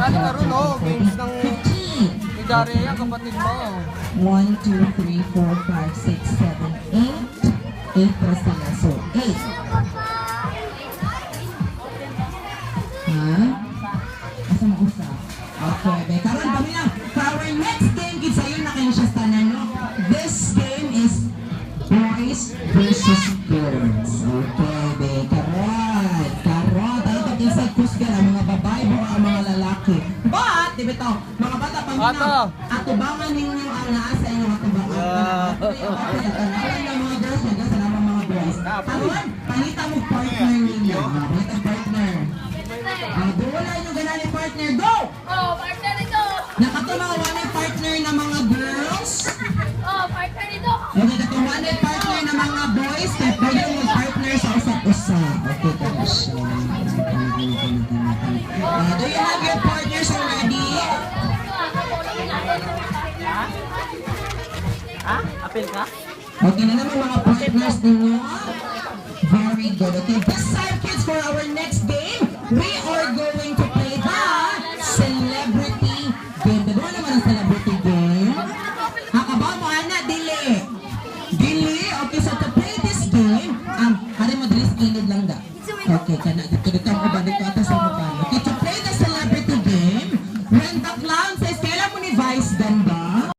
Ano karon no? Games ng ni Daria yan, kapatid mo. 1, 2, 3, 4, 5, 6, 7, 8. 8 pa sila. So, 8. Ha? Asa mo usa? Okay, be. Karon kami na. For our next game, kids, ayun na kayo siya sa no? This game is boys versus girls. Okay, be. Karon. Karon. Tayo tag-inside kusga ang mga babae o ang mga lalaki. But, di ba ito? Mga bata paminaw. Atubangan ninyo ang nasa inyo atubangan. Tanawan ng mga girls, nagkasalaman mga boys. Karon, panita mo partner ninyo. Panita partner. Doon yung ganali partner. Go! Oh, partner ito! Nakatumawa na partner ng mga girls. Oh, partner ito! Okay, nakatumawa na partner ng mga boys. Kaya pwede mo partner sa usap-usap. Okay, kaya siya. Do you have your partners already? Apel ka? Okay na naman mga partners ninyo. Very good. Okay, this time kids, for our next game, we are going to play the celebrity game. Dalawa naman ang celebrity game. Hakabaw mo, Ana, dili. Dili. Okay, so to play this game, hari mo dili sa kilid lang da. Okay, kana dito ang uban dito atas ang